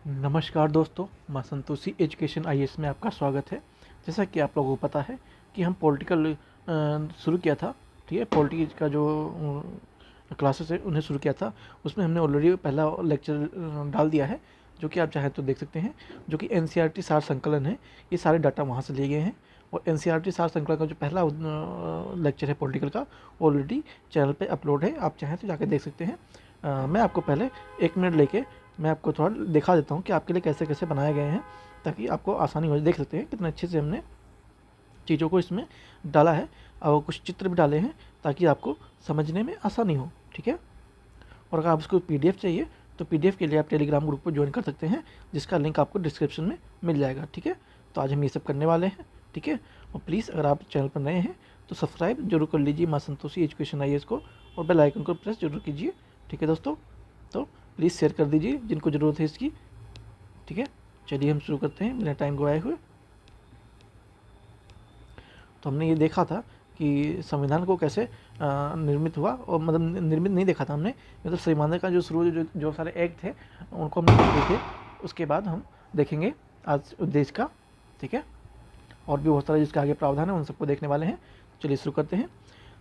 नमस्कार दोस्तों, माँ संतोषी एजुकेशन आईएएस में आपका स्वागत है। जैसा कि आप लोगों को पता है कि हम पॉलिटिकल शुरू किया था, ठीक है। पॉलिटिक्स का जो क्लासेस है उन्हें शुरू किया था, उसमें हमने ऑलरेडी पहला लेक्चर डाल दिया है, जो कि आप चाहें तो देख सकते हैं। जो कि एनसीईआरटी सार संकलन है, ये सारे डाटा वहाँ से लिए गए हैं। और एनसीईआरटी सार संकलन का जो पहला लेक्चर है पॉलिटिकल का, ऑलरेडी चैनल पे अपलोड है, आप चाहें तो जाकर देख सकते हैं। मैं आपको पहले 1 मिनट लेके मैं आपको थोड़ा दिखा देता हूँ कि आपके लिए कैसे कैसे बनाए गए हैं, ताकि आपको आसानी हो। देख सकते हैं कितने अच्छे से हमने चीज़ों को इसमें डाला है, और कुछ चित्र भी डाले हैं ताकि आपको समझने में आसानी हो, ठीक है। और अगर आप इसको पीडीएफ चाहिए तो पीडीएफ के लिए आप टेलीग्राम ग्रुप पर ज्वाइन कर सकते हैं, जिसका लिंक आपको डिस्क्रिप्शन में मिल जाएगा, ठीक है। तो आज हम ये सब करने वाले हैं, ठीक है। और प्लीज़ अगर आप चैनल पर नए हैं तो सब्सक्राइब जरूर कर लीजिए माँ संतोषी एजुकेशन आईएएस को, और बेल आइकन को प्रेस जरूर कीजिए, ठीक है दोस्तों। तो प्लीज़ शेयर कर दीजिए जिनको ज़रूरत है इसकी, ठीक है। चलिए हम शुरू करते हैं बिना टाइम गवाए हुए। तो हमने ये देखा था कि संविधान को कैसे निर्मित हुआ, और मतलब निर्मित नहीं देखा था हमने, मतलब संविधान का जो शुरू जो सारे एक्ट थे उनको हमने देखे। उसके बाद हम देखेंगे आज उद्देश्य का, ठीक है। और भी बहुत सारे जिसके आगे प्रावधान है उन सबको देखने वाले हैं। चलिए शुरू करते हैं।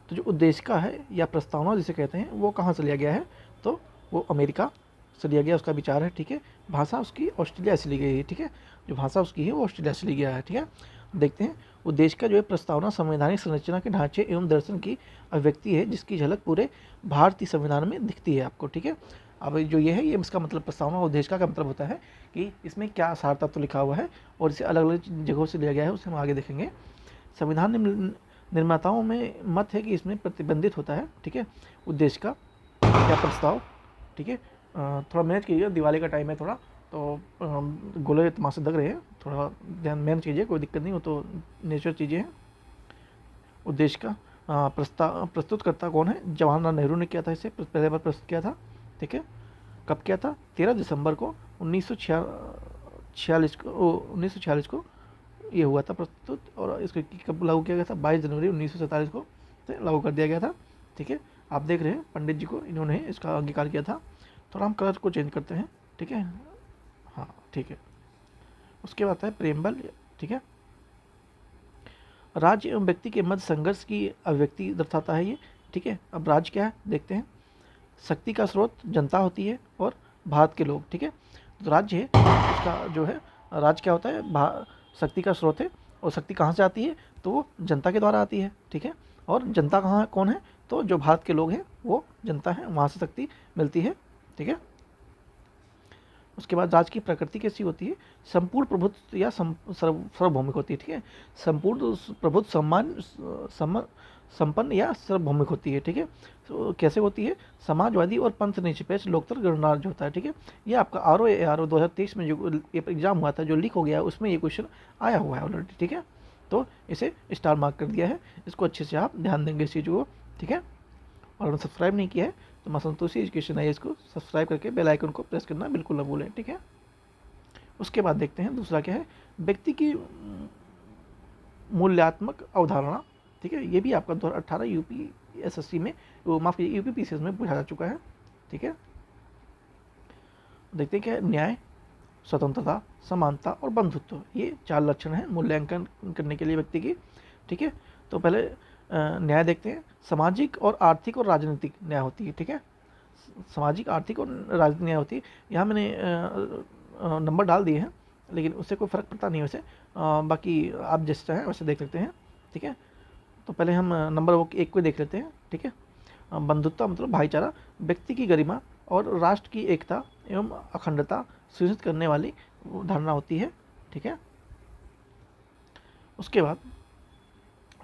तो जो उद्देश्य का है या प्रस्तावना जिसे कहते हैं, वो कहाँ से लिया गया है, तो वो अमेरिका से लिया गया, उसका विचार है, ठीक है। भाषा उसकी ऑस्ट्रेलिया से ली गई है, ठीक है। जो भाषा उसकी है वो ऑस्ट्रेलिया से ली गया है, ठीक है। देखते हैं। उद्देश्य का जो है प्रस्तावना संवैधानिक संरचना के ढांचे एवं दर्शन की अभिव्यक्ति है, जिसकी झलक पूरे भारतीय संविधान में दिखती है आपको, ठीक है। अब जो ये है, ये इसका मतलब प्रस्तावना उद्देश्य का मतलब होता है कि इसमें क्या सार तत्व लिखा हुआ है, और इसे अलग अलग जगहों से लिया गया है, उसे हम आगे देखेंगे। संविधान निर्माताओं में मत है कि इसमें प्रतिबंधित होता है, ठीक है, उद्देश्य का क्या प्रस्ताव, ठीक है। थोड़ा मैनेज कीजिए, दिवाली का टाइम है थोड़ा, तो गोले तमाशे दग रहे हैं, थोड़ा ध्यान मैनेज कीजिए, कोई दिक्कत नहीं हो तो नेचर चीज़ें हैं। उद्देश्य का प्रस्तुतकर्ता कौन है, जवाहरलाल नेहरू ने किया था, इसे पहले बार प्रस्तुत किया था, ठीक है। कब किया था, 13 दिसंबर को 1946 को ये हुआ था प्रस्तुत, और इसको कब लागू किया गया था, 22 जनवरी 1947 को लागू कर दिया गया था, ठीक है। आप देख रहे हैं पंडित जी को, इन्होंने इसका अंगीकार किया था। थोड़ा हम कलर को चेंज करते हैं, ठीक है। हाँ, ठीक है। उसके बाद है प्रेमबल, ठीक है। राज्य एवं व्यक्ति के मध्य संघर्ष की अभिव्यक्ति दर्शाता है ये, ठीक है। अब राज्य क्या है देखते हैं। शक्ति का स्रोत जनता होती है और भारत के लोग, ठीक है। तो राज्य है, उसका जो है राज्य क्या होता है, शक्ति का स्रोत है, और शक्ति कहाँ से आती है, तो वो जनता के द्वारा आती है, ठीक है। और जनता कहाँ कौन है, तो जो भारत के लोग हैं वो जनता है, वहाँ से शक्ति मिलती है, ठीक है। उसके बाद राज्य की प्रकृति कैसी होती है, संपूर्ण प्रभुत्व या सार्वभौमिक होती है, ठीक है। संपूर्ण प्रभुत्व संपन्न या सार्वभौमिक होती है, ठीक है। तो कैसे होती है, समाजवादी और पंथ निरपेक्ष लोकतंत्र गणराज्य होता है, ठीक है। ये आपका आर ओ 2023 में जो एग्जाम हुआ था, जो लीक हो गया है, उसमें ये क्वेश्चन आया हुआ है ऑलरेडी, ठीक है। तो इसे स्टार मार्क कर दिया है, इसको अच्छे से आप ध्यान देंगे इस चीज़ को, ठीक है। और अगर सब्सक्राइब नहीं किया है तो माँ संतोषी एजुकेशन है, इसको सब्सक्राइब करके बेल आइकन को प्रेस करना बिल्कुल ना भूलें, ठीक है। उसके बाद देखते हैं दूसरा क्या है, व्यक्ति की मूल्यात्मक अवधारणा, ठीक है। ये भी आपका 2018 यूपी एसएससी में, माफ कीजिए यूपी पीसीएस में पूछा जा चुका है, ठीक है। देखते हैं क्या है, न्याय, स्वतंत्रता, समानता और बंधुत्व, ये 4 लक्षण हैं मूल्यांकन करने के लिए व्यक्ति की, ठीक है। तो पहले न्याय देखते हैं। सामाजिक और आर्थिक और राजनीतिक न्याय होती है, ठीक है। सामाजिक, आर्थिक और राजनीतिक न्याय होती है। यहाँ मैंने नंबर डाल दिए हैं, लेकिन उससे कोई फ़र्क पड़ता नहीं वैसे, बाकी आप जैसे चाहें वैसे देख सकते हैं, ठीक है। तो पहले हम नंबर वो 1 को देख लेते हैं, ठीक है। बंधुत्व मतलब भाईचारा, व्यक्ति की गरिमा और राष्ट्र की एकता एवं अखंडता सुनिश्चित करने वाली धारणा होती है, ठीक है। उसके बाद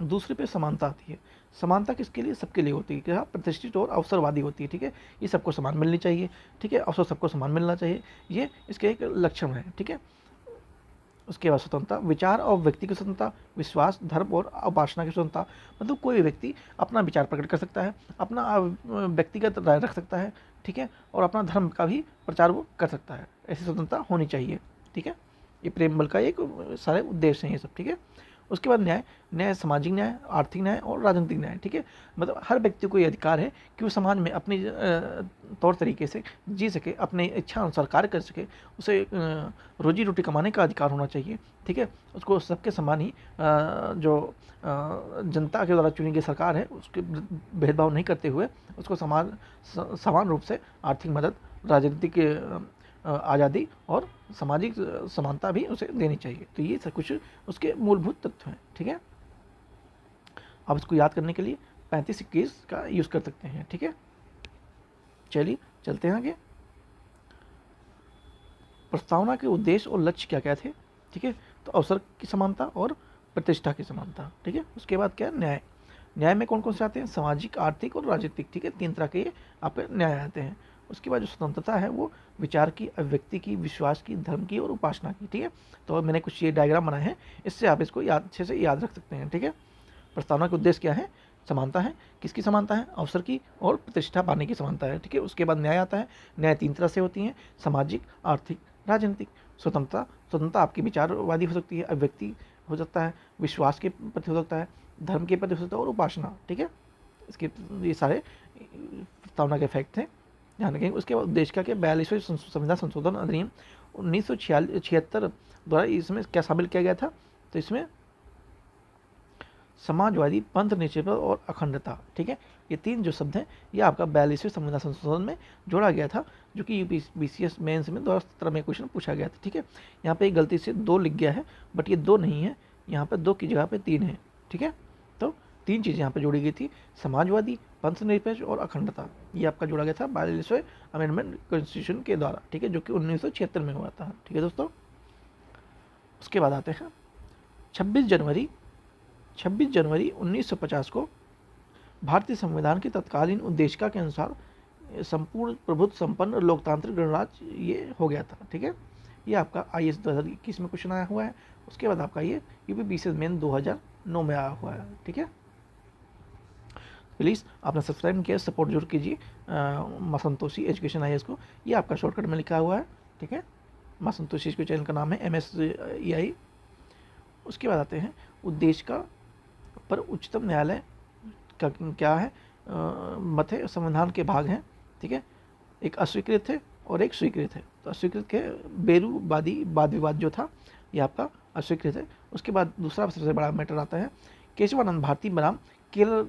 दूसरे पे समानता आती है। समानता किसके लिए, सबके लिए होती है, क्या प्रतिष्ठित और अवसरवादी होती है, ठीक है। ये सबको समान मिलनी चाहिए, ठीक है, अवसर सबको समान मिलना चाहिए, ये इसके एक लक्षण है, ठीक है। उसके बाद स्वतंत्रता, विचार और व्यक्ति की स्वतंत्रता, विश्वास, धर्म और उपासना की स्वतंत्रता, मतलब कोई भी व्यक्ति अपना विचार प्रकट कर सकता है, अपना व्यक्तिगत राय रख सकता है, ठीक है, और अपना धर्म का भी प्रचार वो कर सकता है, ऐसी स्वतंत्रता होनी चाहिए, ठीक है। ये प्रेम बल का एक सारे उद्देश्य हैं ये सब, ठीक है। उसके बाद न्याय, न्याय सामाजिक न्याय, आर्थिक न्याय और राजनीतिक न्याय। ठीक है, मतलब हर व्यक्ति को ये अधिकार है कि वो समाज में अपने तौर तरीके से जी सके, अपने इच्छा अनुसार कार्य कर सके, उसे रोजी रोटी कमाने का अधिकार होना चाहिए। ठीक है, उसको सबके समान ही जो जनता के द्वारा चुनी गई सरकार है उसके भेदभाव नहीं करते हुए उसको समान रूप से आर्थिक मदद, राजनीतिक आज़ादी और सामाजिक समानता भी उसे देनी चाहिए। तो ये सब कुछ उसके मूलभूत तत्व हैं। ठीक है, आप इसको याद करने के लिए 35-21 का यूज़ कर सकते हैं। ठीक है, चलिए चलते हैं आगे। प्रस्तावना के उद्देश्य और लक्ष्य क्या क्या थे? ठीक है, तो अवसर की समानता और प्रतिष्ठा की समानता। ठीक है, उसके बाद क्या है? न्याय। न्याय में कौन कौन से आते हैं? सामाजिक, आर्थिक और राजनीतिक। ठीक है, 3 तरह के ये आपके न्याय आते हैं। उसके बाद जो स्वतंत्रता है वो विचार की, अभिव्यक्ति की, विश्वास की, धर्म की और उपासना की। ठीक है, तो मैंने कुछ ये डायग्राम बनाए हैं, इससे आप इसको अच्छे से याद रख सकते हैं। ठीक है, प्रस्तावना का उद्देश्य क्या है? समानता है। किसकी समानता है? अवसर की और प्रतिष्ठा पाने की समानता है। ठीक है, उसके बाद न्याय आता है। न्याय 3 तरह से होती हैं, सामाजिक, आर्थिक, राजनीतिक। स्वतंत्रता, स्वतंत्रता आपकी विचारवादी हो सकती है, अभिव्यक्ति हो सकता है, विश्वास के प्रति हो सकता है, धर्म के प्रति हो सकता है और उपासना। ठीक है, इसके ये सारे प्रस्तावना के फैक्ट थे, ध्यान रखेंगे। उसके बाद उद्देश्य का क्या? 42वें संविधान संशोधन अधिनियम 1976 द्वारा इसमें क्या शामिल किया गया था? तो इसमें समाजवादी, पंथ निश्चितता और अखंडता। ठीक है, ये 3 जो शब्द हैं ये आपका 42वें संविधान संशोधन में जोड़ा गया था, जो कि BCS मेंस में 2017 में क्वेश्चन पूछा गया था। ठीक है, यहाँ पे एक गलती से 2 लिख गया है, बट ये 2 नहीं है, यहाँ पे 2 की जगह पे 3 है। ठीक है, तो 3 चीज़ें यहाँ पे जोड़ी गई थी, समाजवादी, पंथ निरपेक्ष और अखंडता। ये आपका जोड़ा गया था 42वें अमेंडमेंट कॉन्स्टिट्यूशन के द्वारा। ठीक है, जो कि 1976 में हुआ था। ठीक है दोस्तों, उसके बाद आते हैं 26 जनवरी 1950 को भारतीय संविधान की तत्कालीन उद्देशिका के अनुसार संपूर्ण प्रभुत्व संपन्न लोकतांत्रिक गणराज्य ये हो गया था। ठीक है, ये आपका IAS 2021 में क्वेश्चन आया हुआ है। उसके बाद आपका ये UPBCS मेन 2009 में आया हुआ है। ठीक है, प्लीज़ आपने सब्सक्राइब नहीं किया, सपोर्ट जरूर कीजिए माँ संतोषी एजुकेशन IAS को। ये आपका शॉर्टकट में लिखा हुआ है। ठीक है, माँ संतोषी के चैनल का नाम है MSEI। उसके बाद आते हैं उद्देशिका पर उच्चतम न्यायालय का क्या है मत है, संविधान के भाग हैं। ठीक है, एक अस्वीकृत है और एक स्वीकृत है। तो अस्वीकृत के बेरूवादी वाद विवाद जो था ये आपका अस्वीकृत है। उसके बाद दूसरा सबसे बड़ा मैटर आता है केशवानंद भारती बनाम केरल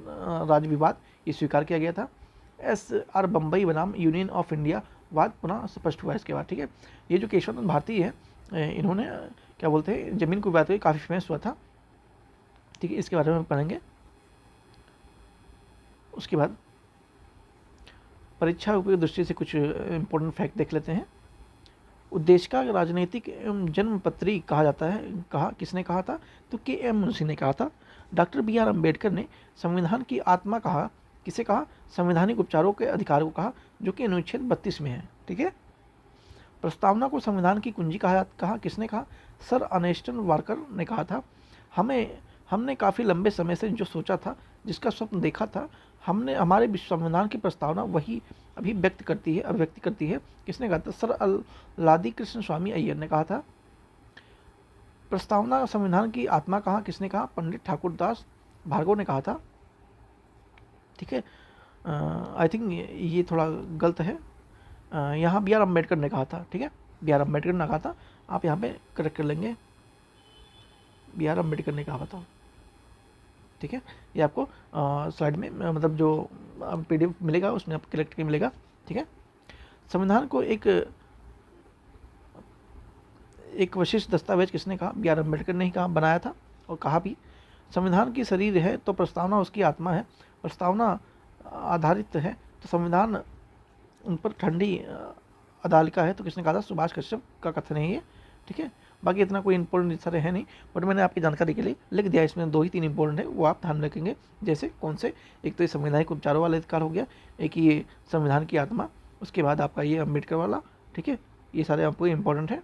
राज्य विवाद, ये स्वीकार किया गया था। SR बम्बई बनाम यूनियन ऑफ इंडिया वाद पुनः स्पष्ट हुआ इसके बाद। ठीक है, ये जो केशवानंद भारती है इन्होंने क्या बोलते हैं जमीन को विवाद करके काफ़ी फेमस हुआ था। ठीक है, इसके बारे में पढ़ेंगे। उसके बाद परीक्षा की दृष्टि से कुछ इंपॉर्टेंट फैक्ट देख लेते हैं। उद्देशिका राजनीतिक एवं जन्मपत्री कहा जाता है, कहा किसने कहा था? तो KM मुंशी ने कहा था। डॉक्टर BR अम्बेडकर ने संविधान की आत्मा कहा, किसे कहा? संवैधानिक उपचारों के अधिकार को कहा, जो कि अनुच्छेद 32 में है। ठीक है, प्रस्तावना को संविधान की कुंजी कहा किसने कहा? सर अर्नेस्ट वाकर ने कहा था। हमने काफ़ी लंबे समय से जो सोचा था, जिसका स्वप्न देखा था, हमारे विश्व संविधान की प्रस्तावना वही अभिव्यक्त करती है। किसने कहा था? सर लादी कृष्ण स्वामी अय्यर ने कहा था। प्रस्तावना संविधान की आत्मा कहा किसने कहा? पंडित ठाकुर दास भार्गव ने कहा था। ठीक है, आई थिंक ये थोड़ा गलत है, यहाँ BR अम्बेडकर ने कहा था। ठीक है, BR अम्बेडकर ने कहा था, आप यहाँ पे करेक्ट कर लेंगे, BR अम्बेडकर ने कहा था। ठीक है, ये आपको स्लाइड में मतलब जो PDF मिलेगा उसमें आपको करेक्ट करके मिलेगा। ठीक है, संविधान को एक विशिष्ट दस्तावेज किसने कहा? BR अम्बेडकर ने ही कहा, बनाया था और कहा भी। संविधान की शरीर है तो प्रस्तावना उसकी आत्मा है। प्रस्तावना आधारित है तो संविधान उन पर ठंडी अदालिका है, तो किसने कहा था? सुभाष कश्यप का कथन है ये। ठीक है, बाकी इतना कोई इंपॉर्टेंट सारे है नहीं, बट मैंने आपकी जानकारी के लिए लिख दिया। इसमें 2 ही 3 इंपॉर्टेंट है, वो आप ध्यान रखेंगे। जैसे कौन से? एक तो ये संवैधानिक उपचारों वाला अधिकार हो गया, एक ये संविधान की आत्मा, उसके बाद आपका ये अम्बेडकर वाला। ठीक है, ये सारे आपको इंपॉर्टेंट है।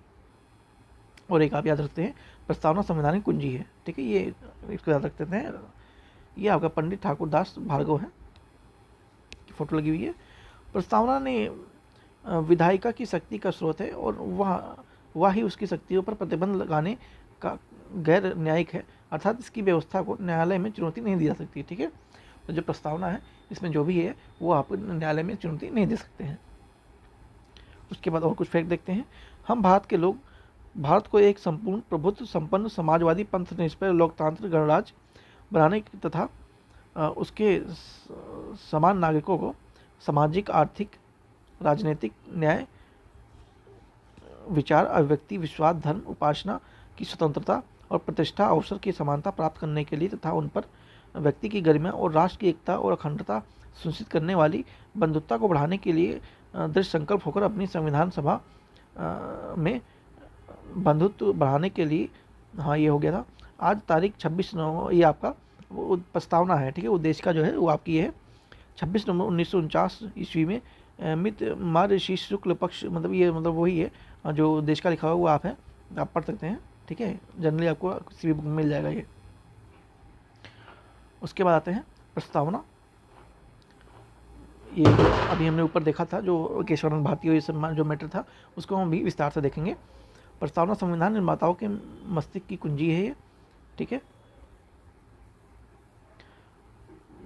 और एक आप याद रखते हैं प्रस्तावना संविधान की कुंजी है। ठीक है, ये इसको याद रखते हैं। ये आपका पंडित ठाकुर दास भार्गव है, फोटो लगी हुई है। प्रस्तावना ने विधायिका की शक्ति का स्रोत है और वह ही उसकी शक्तियों पर प्रतिबंध लगाने का गैर न्यायिक है, अर्थात इसकी व्यवस्था को न्यायालय में चुनौती नहीं दी जा सकती। ठीक है, तो जो प्रस्तावना है इसमें जो भी है वो आप न्यायालय में चुनौती नहीं दे सकते हैं। उसके बाद और कुछ फैक्ट देखते हैं। हम भारत के लोग भारत को एक संपूर्ण प्रभुत्व संपन्न समाजवादी पंथ निष्पक्ष लोकतांत्रिक गणराज्य बनाने तथा उसके समान नागरिकों को सामाजिक, आर्थिक, राजनीतिक न्याय, विचार, अभिव्यक्ति, विश्वास, धर्म, उपासना की स्वतंत्रता और प्रतिष्ठा, अवसर की समानता प्राप्त करने के लिए तथा उन पर व्यक्ति की गरिमा और राष्ट्र की एकता और अखंडता सुनिश्चित करने वाली बंधुत्व को बढ़ाने के लिए दृढ़ संकल्प होकर अपनी संविधान सभा में बंधुत्व बढ़ाने के लिए, हाँ ये हो गया था। आज तारीख 26 नवंबर, ये आपका वो प्रस्तावना है। ठीक है, उद्देश्य का जो है वो आपकी है 26 नवंबर 1949 ईस्वी में मित मार्गशीर्ष शुक्ल पक्ष, मतलब ये मतलब वही है जो देश का लिखा हुआ वो आप है, आप पढ़ सकते हैं। ठीक है, जनरली आपको किसी भी बुक में मिल जाएगा ये। उसके बाद आते हैं प्रस्तावना। ये अभी हमने ऊपर देखा था जो केशवानंद भारती ये सब जो मैटर था उसको हम भी विस्तार से देखेंगे। प्रस्तावना संविधान निर्माताओं के मस्तिष्क की कुंजी है ये। ठीक है,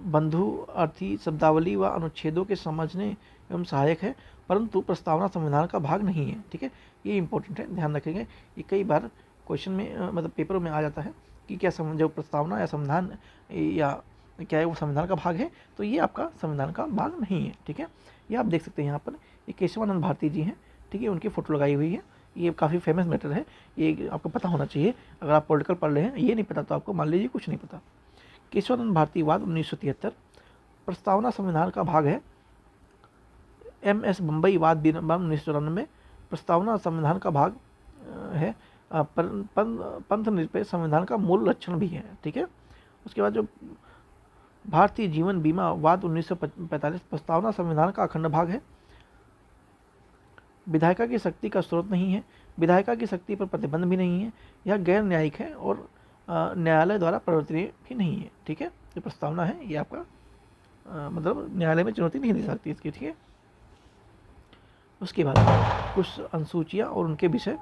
बंधु अर्थी शब्दावली व अनुच्छेदों के समझने एवं सहायक है, परंतु प्रस्तावना संविधान का भाग नहीं है। ठीक है, ये इंपॉर्टेंट है, ध्यान रखेंगे। ये कई बार क्वेश्चन में मतलब पेपरों में आ जाता है कि क्या जो प्रस्तावना या संविधान या क्या है वो संविधान का भाग है, तो ये आपका संविधान का भाग नहीं है। ठीक है, ये आप देख सकते हैं यहाँ पर, ये केशवानंद भारती जी हैं। ठीक है, उनकी फ़ोटो लगाई हुई है। ये काफ़ी फेमस मैटर है, ये आपको पता होना चाहिए। अगर आप पॉलिटिकल पढ़ रहे हैं, ये नहीं पता तो आपको मान लीजिए कुछ नहीं पता। केशवानंद भारती वाद 1973, प्रस्तावना संविधान का भाग है। MS बम्बई वाद 1994, प्रस्तावना संविधान का भाग है। पंथ निरपेक्ष संविधान का मूल लक्षण भी है। ठीक है, उसके बाद जो भारतीय जीवन बीमा वाद 1945, प्रस्तावना संविधान का अखंड भाग है। विधायिका की शक्ति का स्रोत नहीं है, विधायिका की शक्ति पर प्रतिबंध भी नहीं है, यह गैर न्यायिक है और न्यायालय द्वारा परिवर्तनीय भी नहीं है। ठीक है, जो प्रस्तावना है ये आपका मतलब न्यायालय में चुनौती नहीं दे सकती इसकी। ठीक है, उसके बाद कुछ अनुसूचियाँ और उनके विषय।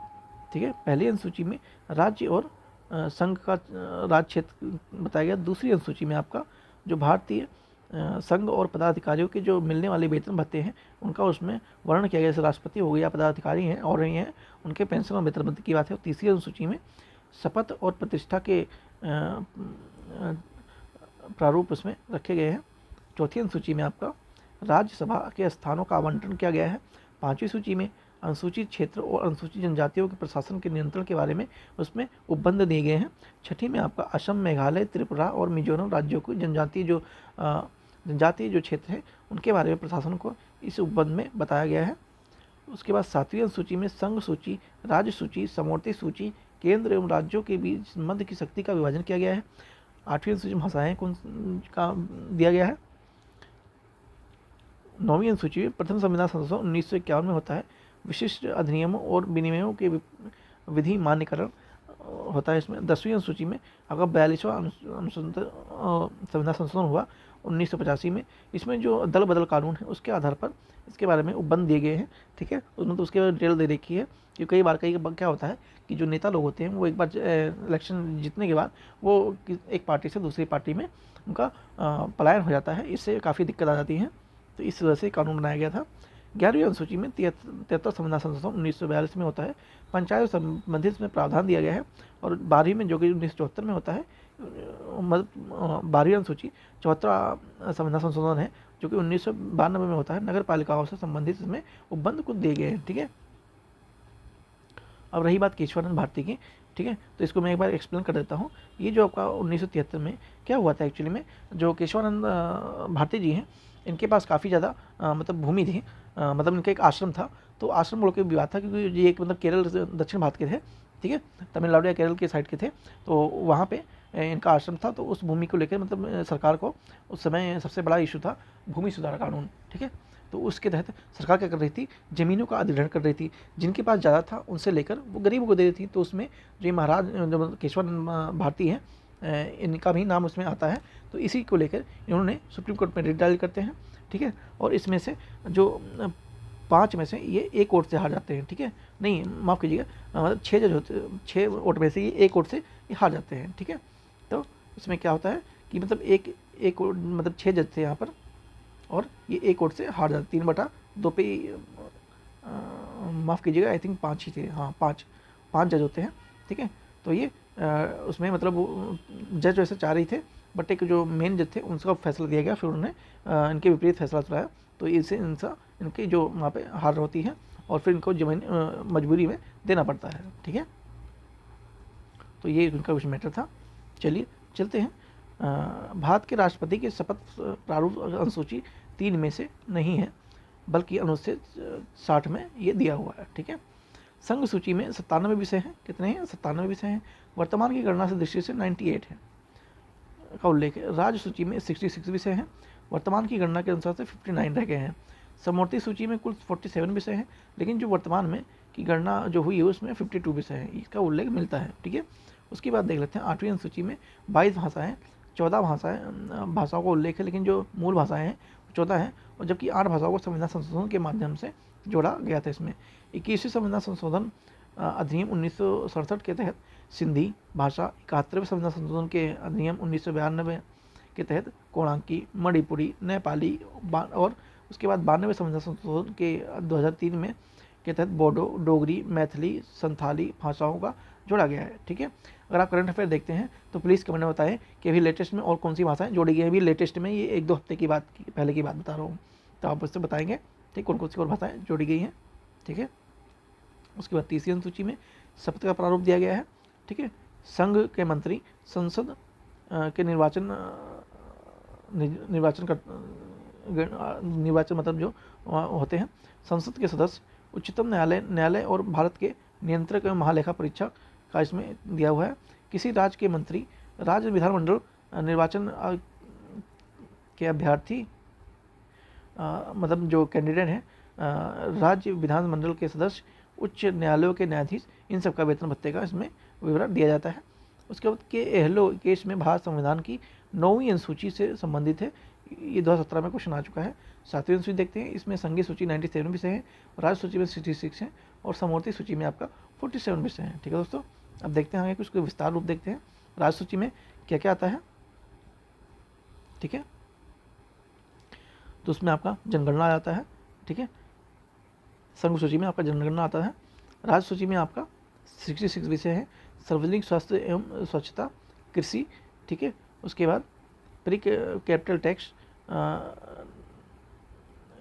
ठीक है, पहली अनुसूची में राज्य और संघ का राज्य क्षेत्र बताया गया। दूसरी अनुसूची में आपका जो भारतीय संघ और पदाधिकारियों के जो मिलने वाले वेतन भत्ते हैं उनका उसमें वर्णन किया गया। जैसे राष्ट्रपति हो गया, पदाधिकारी हैं और रही हैं, उनके पेंशन और वेतन भत्ते की बात है। और तीसरी अनुसूची में शपथ और प्रतिष्ठा के प्रारूप उसमें रखे गए हैं। चौथी अनुसूची में आपका राज्यसभा के स्थानों का आवंटन किया गया है। पांचवी सूची में अनुसूचित क्षेत्र और अनुसूचित जनजातियों के प्रशासन के नियंत्रण के बारे में उसमें उपबंध दिए गए हैं। छठी में आपका असम, मेघालय, त्रिपुरा और मिजोरम राज्यों को जनजातीय जो क्षेत्र है उनके बारे में प्रशासन को इस उपबंध में बताया गया है। उसके बाद सातवीं अनुसूची में संघ सूची, राज्य सूची, समवर्ती सूची, केंद्र एवं राज्यों के बीच मध्य की शक्ति का विभाजन किया गया है। आठवीं अनुसूची में भाषाएं कौन का दिया गया है। नौवीं अनुसूची में प्रथम संविधान संशोधन 1951 में होता है। विशिष्ट अधिनियमों और विनिमयों के विधि मान्यकरण होता है इसमें। 10वीं अनुसूची में अगर 42वां संविधान संशोधन हुआ 1985 में, इसमें जो दल बदल कानून है उसके आधार पर इसके बारे में उपबंध दिए गए हैं। ठीक है, उसमें तो उसके डिटेल दे रखी है कि कई बार क्या होता है कि जो नेता लोग होते हैं वो एक बार इलेक्शन जीतने के बाद वो एक पार्टी से दूसरी पार्टी में उनका पलायन हो जाता है, इससे काफ़ी दिक्कत आ जाती है। तो इस वजह से कानून बनाया गया था। 11वीं अनुसूची में 73 संविधान संशोधन 1942 में होता है। पंचायत संबंधित में प्रावधान दिया गया है। और 12वीं में जो कि 1974 में होता है, मतलब 12वीं अनुसूची 74 संविधान संशोधन है जो कि 1992 में होता है। नगर पालिकाओं से संबंधित इसमें उपबंध कुछ दिए गए हैं। ठीक है, अब रही बात केशवानंद भारती की। ठीक है, तो इसको मैं एक बार एक्सप्लेन कर देता हूँ। ये जो आपका 1973 में क्या हुआ था एक्चुअली में, जो केशवानंद भारती जी हैं इनके पास काफ़ी ज़्यादा मतलब भूमि थी, मतलब इनका एक आश्रम था। तो आश्रम बोल के विवाद था क्योंकि ये एक मतलब केरल दक्षिण भारत के थे। ठीक है, तमिलनाडु या केरल के साइड के थे, तो वहाँ पे इनका आश्रम था। तो उस भूमि को लेकर मतलब सरकार को उस समय सबसे बड़ा इशू था भूमि सुधार कानून। ठीक है, तो उसके तहत सरकार क्या कर रही थी, ज़मीनों का अधिग्रहण कर रही थी। जिनके पास ज़्यादा था उनसे लेकर वो गरीबों को दे रही थी। तो उसमें जो महाराज जो केशवानंद भारती हैं इनका भी नाम उसमें आता है। तो इसी को लेकर इन्होंने सुप्रीम कोर्ट में रिट डायल करते हैं। ठीक है, और इसमें से जो 5 में से ये 1 वोट से हार जाते हैं। ठीक है, नहीं माफ़ कीजिएगा, मतलब 6 जज होते, 6 वोट में से ये 1 वोट से ये हार जाते हैं। ठीक है, इसमें क्या होता है कि मतलब एक मतलब 6 जज थे यहाँ पर, और ये एक कोर्ट से हार जाते, 3/2 पे माफ़ कीजिएगा, आई थिंक 5 ही थे, हाँ 5 जज होते हैं, ठीक है। तो ये उसमें मतलब जज वैसे 4 ही थे, बट एक जो मेन जज थे उनका फैसला दिया गया, फिर उन्होंने इनके विपरीत फैसला सुनाया, तो इससे इनकी जो वहाँ पे हार होती है और फिर इनको जमीन मजबूरी में देना पड़ता है, ठीक है। तो ये उनका कुछ मैटर था। चलिए चलते हैं। भारत के राष्ट्रपति की शपथ प्रारूप अनुसूची 3 में से नहीं है, बल्कि अनुच्छेद 60 में ये दिया हुआ है, ठीक है। संघ सूची में 97 विषय हैं, कितने हैं? 97 विषय हैं। वर्तमान की गणना से दृष्टि से 98 है का उल्लेख है। राज्य सूची में 66 विषय हैं, वर्तमान की गणना के अनुसार से 59 रह गए हैं। समवर्ती सूची में कुल 47 विषय हैं, लेकिन जो वर्तमान में की गणना जो हुई है उसमें 52 विषय हैं, इसका उल्लेख मिलता है, ठीक है। उसके बाद देख लेते हैं 8वीं अनुसूची में 22 भाषाएं, 14 भाषाओं का उल्लेख है, लेकिन जो मूल भाषाएं हैं 14 हैं, और जबकि 8 भाषाओं को संविधान संशोधन के माध्यम से जोड़ा गया था। इसमें 21वीं संविधान संशोधन अधिनियम 1967 के तहत सिंधी भाषा, 71वें संविधान संशोधन के अधिनियम 1992 के तहत कोणांकी, मणिपुरी, नेपाली, और उसके बाद 92वें संविधान संशोधन के 2003 में के तहत बोडो, डोगरी, मैथिली, संथाली भाषाओं का जोड़ा गया है, ठीक है। अगर आप करंट अफेयर देखते हैं तो प्लीज़ कमेंट में बताएं कि अभी लेटेस्ट में और कौन सी भाषाएं जोड़ी गई हैं। अभी लेटेस्ट में ये 1-2 हफ्ते की पहले की बात बता रहा हूँ, तो आप उससे बताएंगे ठीक कौन कौन सी और भाषाएं जोड़ी गई हैं, ठीक है। उसके बाद 30वीं अनुसूची में शपथ का प्रारूप दिया गया है, ठीक है। संघ के मंत्री संसद के निर्वाचन मतलब जो होते हैं, संसद के सदस्य, उच्चतम न्यायालय और भारत के नियंत्रक एवं महालेखा परीक्षक का इसमें दिया हुआ है। किसी राज्य के मंत्री राज्य विधानमंडल निर्वाचन के अभ्यर्थी मतलब जो कैंडिडेट हैं, राज्य विधानमंडल के सदस्य, उच्च न्यायालयों के न्यायाधीश, इन सब का वेतन भत्ते का इसमें विवरण दिया जाता है। उसके बाद के एहलो केस में भारत संविधान की 9वीं अनुसूची से संबंधित है, ये 2017 में क्वेश्चन आ चुका है। 7वीं अनुसूची देखते हैं, इसमें संघीय सूची 97 विषय है, राज्य सूची में 66 है, और समवर्ती सूची में आपका 47 विषय हैं, ठीक है दोस्तों। अब देखते हैं आगे कुछ विस्तार रूप देखते हैं, राज्य सूची में क्या क्या आता है, ठीक है। तो उसमें आपका जनगणना आ जाता है, ठीक है। संघ सूची में आपका जनगणना आता है। राज्य सूची में आपका 66 विषय हैं, सार्वजनिक स्वास्थ्य एवं स्वच्छता, कृषि, ठीक है। उसके बाद प्री कैपिटल टैक्स,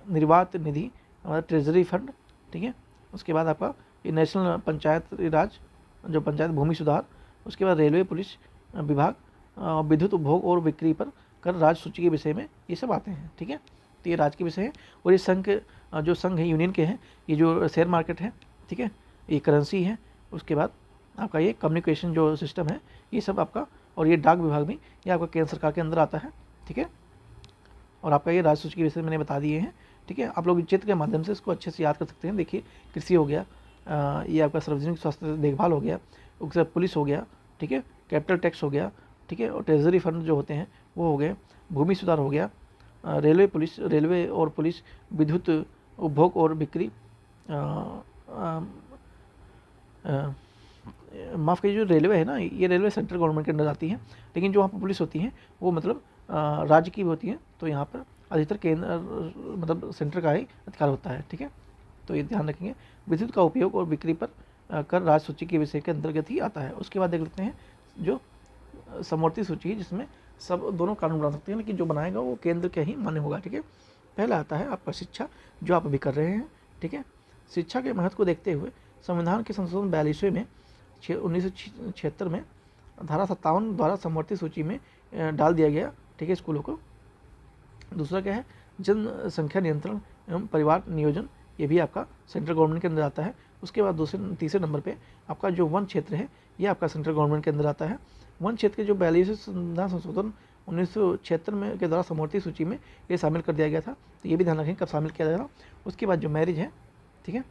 निर्वात निधि, हमारा ट्रेजरी फंड, ठीक है। उसके बाद आपका ये नेशनल पंचायत राज, जो पंचायत भूमि सुधार, उसके बाद रेलवे पुलिस विभाग, विद्युत उपभोग और बिक्री पर कर राज्य सूची के विषय में ये सब आते हैं, ठीक है। तो ये राज्य के विषय हैं। और ये संघ के जो संघ है यूनियन के हैं, ये जो शेयर मार्केट है, ठीक है, ये करेंसी है। उसके बाद आपका ये कम्युनिकेशन जो सिस्टम है, ये सब आपका, और ये डाक विभाग भी ये आपका केंद्र सरकार के अंदर आता है, ठीक है। और आपका ये राज्य सूची के विषय मैंने बता दिए हैं, ठीक है। आप लोग चित्र के माध्यम से इसको अच्छे से याद कर सकते हैं। देखिए कृषि हो गया, ये आपका सार्वजनिक स्वास्थ्य देखभाल हो गया, उसके बाद पुलिस हो गया, ठीक है, कैपिटल टैक्स हो गया, ठीक है, और ट्रेजरी फंड जो होते हैं वो हो गए, भूमि सुधार हो गया, रेलवे और पुलिस, विद्युत उपभोग और बिक्री, माफ़ कीजिए, जो रेलवे है ना, ये रेलवे सेंट्रल गवर्नमेंट के अंदर आती है, लेकिन जो वहाँ पर पुलिस होती है वो मतलब राज्य की भी होती है। तो यहाँ पर अधिकतर केंद्र मतलब सेंटर का ही अधिकार होता है, ठीक है। तो ये ध्यान रखेंगे। विद्युत का उपयोग और बिक्री पर कर राज्य सूची के विषय के अंतर्गत ही आता है। उसके बाद देख लेते हैं जो समवर्ती सूची है, जिसमें सब दोनों कानून बना सकते हैं, लेकिन जो बनाएगा वो केंद्र के ही मान्य होगा, ठीक है। पहला आता है आपका शिक्षा, जो आप अभी कर रहे हैं, ठीक है। शिक्षा के महत्व को देखते हुए संविधान के संशोधन 42वें में 1976 में धारा 57 द्वारा समवर्ती सूची में डाल दिया गया, ठीक है, स्कूलों को। दूसरा क्या है, जनसंख्या नियंत्रण एवं परिवार नियोजन, ये भी आपका सेंट्रल गवर्नमेंट के अंदर आता है। उसके बाद तीसरे नंबर पे आपका जो वन क्षेत्र है, ये आपका सेंट्रल गवर्नमेंट के अंदर आता है। वन क्षेत्र के जो 42वें संविधान संशोधन 1976 में के द्वारा समवर्ती सूची में ये शामिल कर दिया गया था, तो ये भी ध्यान रखें कब शामिल किया जाएगा। उसके बाद जो मैरिज है, ठीक है,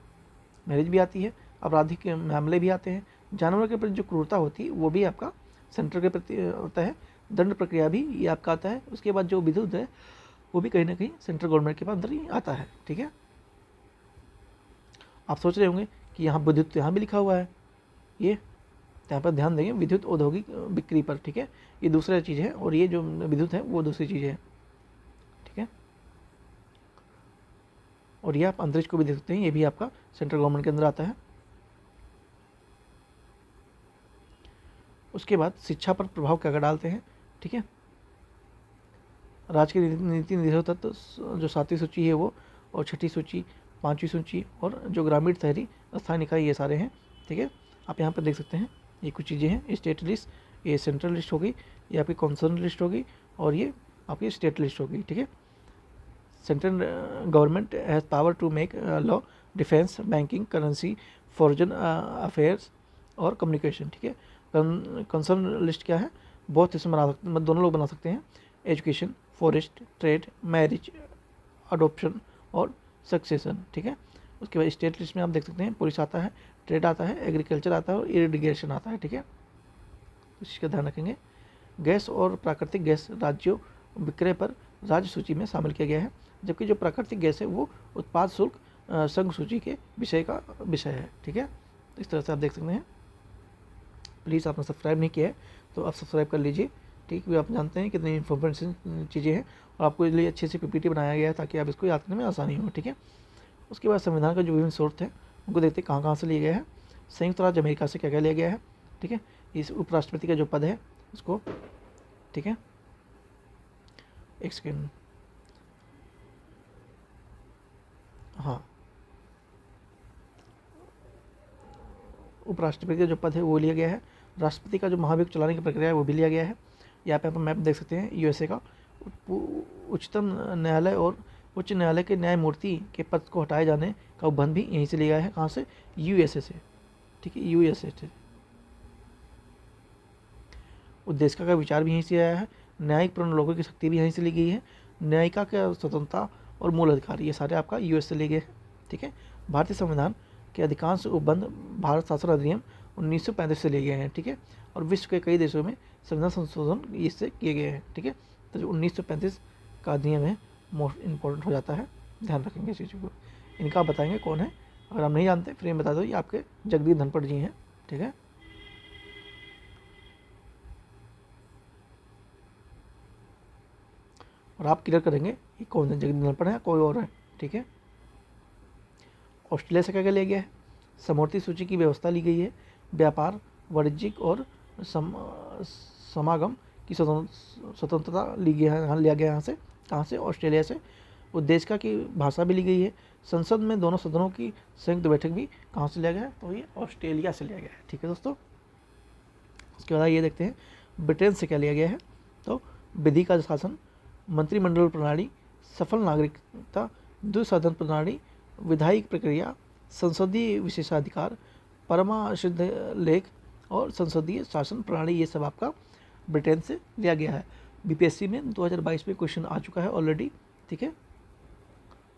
मैरिज भी आती है, आपराधिक मामले भी आते हैं, जानवरों के प्रति जो क्रूरता होती है वो भी आपका सेंटर के प्रति होता है, दंड प्रक्रिया भी ये आपका आता है। उसके बाद जो विद्युत है वो भी कहीं ना कहीं सेंट्रल गवर्नमेंट के अंदर ही आता है, ठीक है। आप सोच रहे होंगे कि यहाँ विद्युत यहाँ भी लिखा हुआ है, ये यहाँ पर ध्यान देंगे विद्युत औद्योगिक बिक्री पर, ठीक है, ये दूसरा चीज़ है और ये जो विद्युत है वो दूसरी चीज़ है, ठीक है। और ये आप अंतरिक्ष को भी देख सकते हैं, ये भी आपका सेंट्रल गवर्नमेंट के अंदर आता है। उसके बाद शिक्षा पर प्रभाव क्या क्या डालते हैं, ठीक है। राज्य की नीति निर्धारित तत्व जो 7वीं सूची है वो, और 6ठी सूची, 5वीं सूची, और जो ग्रामीण शहरी स्थानीय निकाय, ये सारे हैं, ठीक है। आप यहाँ पर देख सकते हैं ये कुछ चीज़ें हैं। स्टेट लिस्ट, ये सेंट्रल लिस्ट होगी, ये आपकी कॉन्सर्न लिस्ट होगी, और ये आपकी स्टेट लिस्ट होगी, ठीक है। Central government has power to make law, defence, banking, currency, foreign affairs और कम्युनिकेशन, ठीक है। कंसर्न लिस्ट क्या है, बहुत इसमें बना सकते, मतलब दोनों लोग बना सकते हैं, education, forest, trade, marriage, adoption और सक्सेशन, ठीक है। उसके बाद स्टेट लिस्ट में आप देख सकते हैं पुलिस आता है, ट्रेड आता है, एग्रीकल्चर आता है और इरिगेशन आता है, ठीक है। इस चीज़ का ध्यान रखेंगे। गैस और प्राकृतिक गैस राज्यों विक्रय पर राज्य सूची में शामिल किया गया है, जबकि जो प्राकृतिक गैस है वो उत्पाद शुल्क संघ सूची के विषय है, ठीक है। इस तरह से आप देख सकते हैं। प्लीज़ आपने सब्सक्राइब नहीं किया है तो आप सब्सक्राइब कर लीजिए, ठीक है। आप जानते हैं कितनी इन्फॉर्मेशन चीज़ें हैं और आपको इसलिए अच्छे से पीपीटी बनाया गया है ताकि आप इसको याद करने में आसानी हो, ठीक है। उसके बाद संविधान का जो विभिन्न स्रोत है उनको देखते हैं कहाँ कहाँ से लिया गया है। संयुक्त राज्य अमेरिका से क्या क्या लिया गया है, ठीक है। इस उपराष्ट्रपति का जो पद है उसको, ठीक है, एक सेकेंड, हाँ, उपराष्ट्रपति का जो पद है वो लिया गया है। राष्ट्रपति का जो महाभियोग चलाने की प्रक्रिया है वो भी लिया गया है। यहाँ पे आप मैप देख सकते हैं यूएसए का। उच्चतम न्यायालय और उच्च न्यायालय के न्यायमूर्ति के पद को हटाए जाने का उपबंध भी यहीं से लिया गया है। कहाँ से, यूएसए से, ठीक है, यूएसए से। उद्देश्य का विचार भी यहीं से आया है। न्यायिक प्रणलोकों की शक्ति भी यहीं से ली गई है। न्यायिका के स्वतंत्रता और मूल अधिकार, ये सारे आपका यूएस से लिए गए हैं, ठीक है। भारतीय संविधान के अधिकांश उपबंध भारत शासन अधिनियम 1935 से लिए गए हैं, ठीक है। और विश्व के कई देशों में संविधान संशोधन इससे किए गए हैं, ठीक है। तो जो 1935 का अधिनियम है मोस्ट इम्पोर्टेंट हो जाता है, ध्यान रखेंगे इस चीज़ों को। इनका आप बताएंगे कौन है, अगर आप नहीं जानते फिर बता दो, ये आपके जगदीप धनखड़ जी हैं, ठीक है। और आप क्लियर करेंगे कि कौन है, जगदीप धनखड़ है कोई और है, ठीक है। ऑस्ट्रेलिया से क्या क्या लिया गया है, समवर्ती सूची की व्यवस्था ली गई है। व्यापार, वाणिज्यिक और समागम की स्वतंत्रता ली गई है, यहाँ लिया गया, यहाँ से, कहाँ से, ऑस्ट्रेलिया से। उद्देशिका की भाषा भी ली गई है। संसद में दोनों सदनों की संयुक्त बैठक भी कहाँ से लिया गया है, तो ये ऑस्ट्रेलिया से लिया गया है, ठीक है दोस्तों। उसके बाद ये देखते हैं ब्रिटेन से क्या लिया गया है, तो विधि का शासन, मंत्रिमंडल प्रणाली, सफल नागरिकता, द्विसदन प्रणाली, विधायिक प्रक्रिया, संसदीय विशेषाधिकार, परमासिद्ध लेख और संसदीय शासन प्रणाली, ये सब आपका ब्रिटेन से लिया गया है। बीपीएससी में 2022 में क्वेश्चन आ चुका है ऑलरेडी, ठीक है।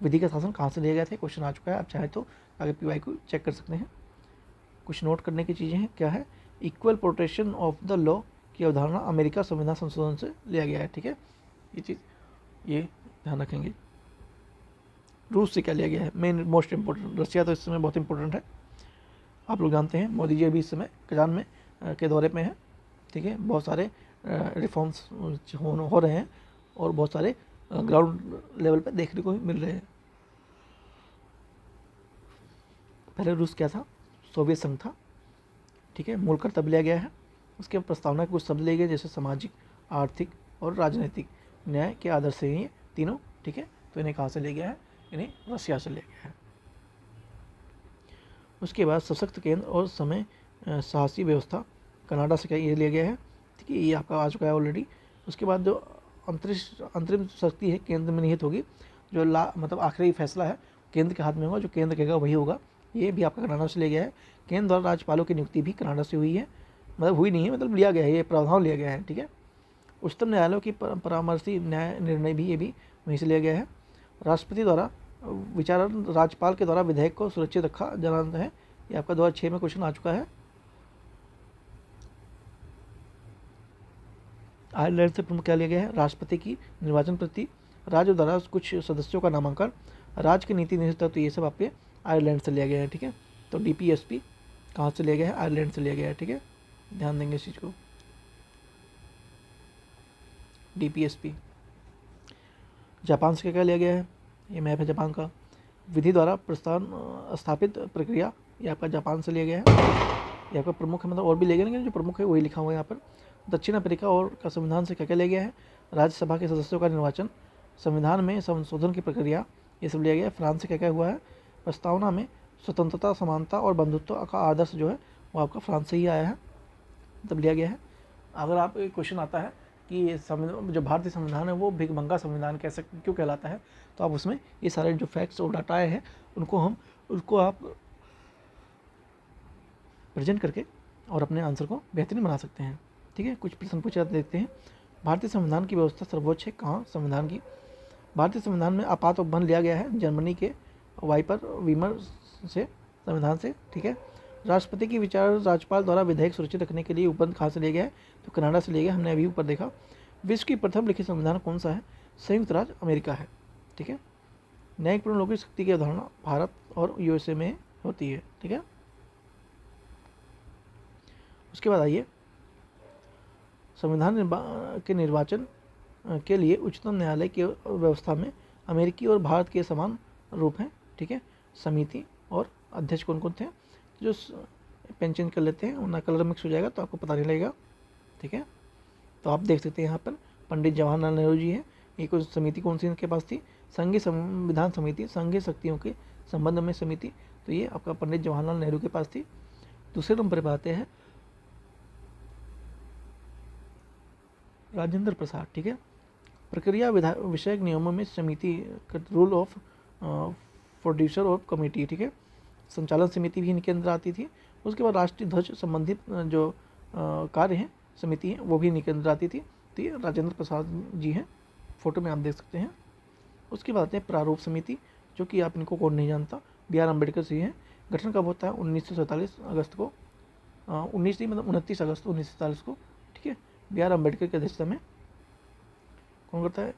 विधि का शासन कहाँ से लिया गया था, क्वेश्चन आ चुका है, आप चाहे तो आगे पीवाई को चेक कर सकते हैं। कुछ नोट करने की चीज़ें हैं, क्या है, equal protection of the law की अवधारणा अमेरिका संविधान संशोधन से लिया गया है, ठीक है। ये चीज़ ये ध्यान रखेंगे। रूस से क्या लिया गया है, मेन मोस्ट इम्पोर्टेंट, रशिया तो इस समय बहुत इंपॉर्टेंट है, आप लोग जानते हैं। मोदी जी अभी इस समय कजान में के दौरे पे हैं, ठीक है। बहुत सारे रिफॉर्म्स हो रहे हैं और बहुत सारे ग्राउंड लेवल पे देखने को मिल रहे हैं। पहले रूस क्या था, सोवियत संघ था, ठीक है। मूल कर्तव्य लिया गया है। उसके प्रस्तावना के कुछ शब्द लिए गए जैसे सामाजिक, आर्थिक और राजनीतिक न्याय के आदर्श से ये तीनों, ठीक है। तो इन्हें कहाँ से लिया गया है, इन्हें रशिया से लिया गया है। उसके बाद सशक्त केंद्र और समय साहसी व्यवस्था, कनाडा से क्या ये लिया गया है, ठीक है, ये आपका आ चुका है ऑलरेडी। उसके बाद जो अंतरिम शक्ति है केंद्र में निहित होगी, जो मतलब आखिरी फैसला है केंद्र के हाथ में होगा, जो केंद्र कहेगा वही होगा, ये भी आपका कनाडा से लिया गया है। केंद्र द्वारा राज्यपालों की नियुक्ति भी कनाडा से हुई है, मतलब हुई नहीं है, मतलब लिया गया है, ये प्रावधान लिया गया है, ठीक है। उच्चतम न्यायालयों की परामर्शी न्याय निर्णय भी ये भी वहीं से लिया गया है। राष्ट्रपति द्वारा विचारण राज्यपाल के द्वारा विधेयक को सुरक्षित रखा जाना है, ये आपका 2006 में क्वेश्चन आ चुका है। आयरलैंड से प्रमुख क्या लिया गया है, राष्ट्रपति की निर्वाचन प्रति, राज्य द्वारा कुछ सदस्यों का नामांकन, राज्य की नीति निश्चित, तो ये सब आपके आयरलैंड से लिया गया है, ठीक है। तो डीपीएसपी कहाँ से लिया गया है, आयरलैंड से लिया गया है, ठीक है। ध्यान देंगे इस चीज़ को। DPSP जापान से क्या लिया गया है, ये मैप है जापान का। विधि द्वारा प्रस्थान स्थापित प्रक्रिया, ये आपका जापान से लिया गया है। ये आपका प्रमुख है, मतलब और भी ले गए, लेकिन जो प्रमुख है वही लिखा हुआ है यहाँ पर। दक्षिण अफ्रीका और का संविधान से क्या क्या लिया गया है, राज्यसभा के सदस्यों का निर्वाचन, संविधान में संशोधन की प्रक्रिया, ये सब लिया गया है। फ्रांस से क्या क्या हुआ है, प्रस्तावना में स्वतंत्रता, समानता और बंधुत्व का आदर्श जो है वो आपका फ्रांस से ही आया है, तब लिया गया है। अगर आप एक क्वेश्चन आता है कि जो भारतीय संविधान है वो भिखमंगा संविधान कैसे क्यों कहलाता है, तो आप उसमें ये सारे जो फैक्ट्स और डाटा आए हैं उनको आप प्रेजेंट करके और अपने आंसर को बेहतरीन बना सकते हैं। ठीक है, कुछ प्रश्न पूछे जाते देखते हैं। भारतीय संविधान की व्यवस्था सर्वोच्च है कहाँ, संविधान की। भारतीय संविधान में आपात उपबंध लिया गया है जर्मनी के वाइपर वीमर से, संविधान से। ठीक है, राष्ट्रपति की विचार राज्यपाल द्वारा विधेयक सुरक्षित रखने के लिए उपबंध कहाँ से लिया गया है, तो कनाडा से लिया गया, हमने अभी ऊपर देखा। विश्व की प्रथम लिखित संविधान कौन सा है, संयुक्त राज्य अमेरिका है। ठीक है, न्यायिक लोक शक्ति की अवधारणा भारत और USA में होती है। ठीक है, उसके बाद आइए संविधान के निर्वाचन के लिए उच्चतम न्यायालय की व्यवस्था में अमेरिकी और भारत के समान रूप हैं। ठीक है, समिति और अध्यक्ष कौन कौन थे, जो पेन चेंज कर लेते हैं वरना कलर मिक्स हो जाएगा तो आपको पता नहीं लगेगा। ठीक है, तो आप देख सकते हैं यहाँ पर पंडित जवाहरलाल नेहरू जी हैं। ये कोई समिति कौन सी इनके पास थी, संघीय संविधान समिति, संघीय शक्तियों के संबंध में समिति, तो ये आपका पंडित जवाहरलाल नेहरू के पास थी। दूसरे नंबर पर आते हैं राजेंद्र प्रसाद। ठीक है, प्रक्रिया विषयक नियमों में समिति rule of producer of committee. ठीक है, संचालन समिति भी इनके अंदर आती थी। उसके बाद राष्ट्रीय ध्वज संबंधित जो कार्य हैं समिति है वो भी इनके अंदर आती थी। तो ये राजेंद्र प्रसाद जी हैं, फोटो में आप देख सकते हैं। उसके बाद आते हैं प्रारूप समिति, जो कि आप इनको कौन नहीं जानता, BR अम्बेडकर जी हैं। गठन कब होता है, 1947 अगस्त को, 19 नहीं मतलब 29 अगस्त 1947 को। ठीक है, BR अम्बेडकर की अध्यक्षता में कौन करता है,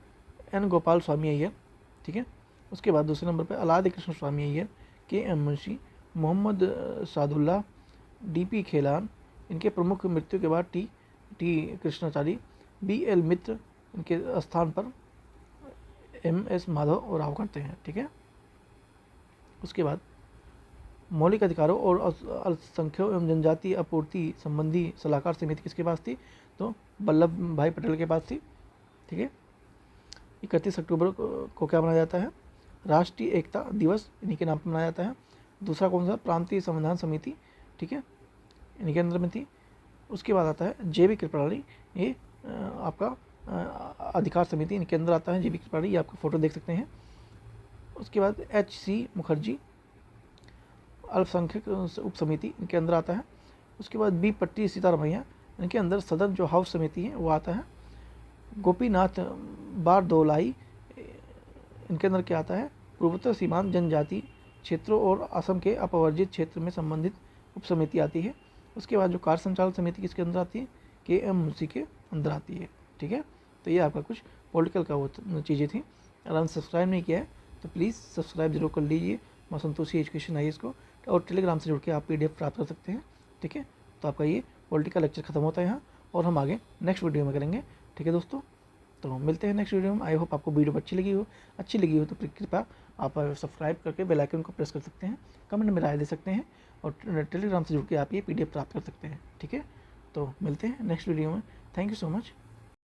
N गोपाल स्वामी अय्यर। ठीक है, उसके बाद दूसरे नंबर पर अलादि कृष्ण स्वामी अय्यर, KM मुंशी, मोहम्मद सादुल्ला, DP खेलान। इनके प्रमुख मृत्यु के बाद टी कृष्णाचारी, BL मित्र इनके स्थान पर MS माधव राव करते हैं। ठीक है, उसके बाद मौलिक अधिकारों और अल्पसंख्यकों एवं जनजातीय आपूर्ति संबंधी सलाहकार समिति किसके पास थी, तो वल्लभ भाई पटेल के पास थी। ठीक है, 31 अक्टूबर को क्या मनाया जाता है, राष्ट्रीय एकता दिवस, इन्हीं के नाम पर मनाया जाता है। दूसरा कौन सा, प्रांतीय संविधान समिति। ठीक है, इन्हीं के अंदर में थी। उसके बाद आता है JB कृपलानी, ये आपका अधिकार समिति इनके अंदर आता है। JB कृपलानी, ये आपका फोटो देख सकते हैं। उसके बाद HC मुखर्जी, अल्पसंख्यक उप समिति इनके अंदर आता है। उसके बाद B पट्टी सीतारमैया, इनके अंदर सदन जो हाउस समिति है वो आता है। गोपीनाथ बारदोलाई, इनके अंदर क्या आता है, पूर्वोत्तर सीमांत जनजाति क्षेत्रों और असम के अपवर्जित क्षेत्र में संबंधित उप समिति आती है। उसके बाद जो कार्य संचालन समिति किसके अंदर आती है, KM मुंशी के अंदर आती है। ठीक है, तो ये आपका कुछ पॉलिटिकल का वो चीज़ें थी। अगर आपने सब्सक्राइब नहीं किया है तो प्लीज़ सब्सक्राइब जरूर कर लीजिए माँ संतोषी एजुकेशन IAS को, और टेलीग्राम से जुड़ के आप PDF प्राप्त कर सकते हैं। ठीक है, तो आपका ये पॉलिटिकल लेक्चर खत्म होता है यहाँ, और हम आगे नेक्स्ट वीडियो में करेंगे। ठीक है दोस्तों, तो मिलते हैं नेक्स्ट वीडियो में। आई होप आपको वीडियो अच्छी लगी हो तो कृपया आप सब्सक्राइब करके बेल आइकन को प्रेस कर सकते हैं, कमेंट में राय दे सकते हैं, और टेलीग्राम से जुड़ के आप ये PDF प्राप्त कर सकते हैं। ठीक है, तो मिलते हैं नेक्स्ट वीडियो में। Thank you so much.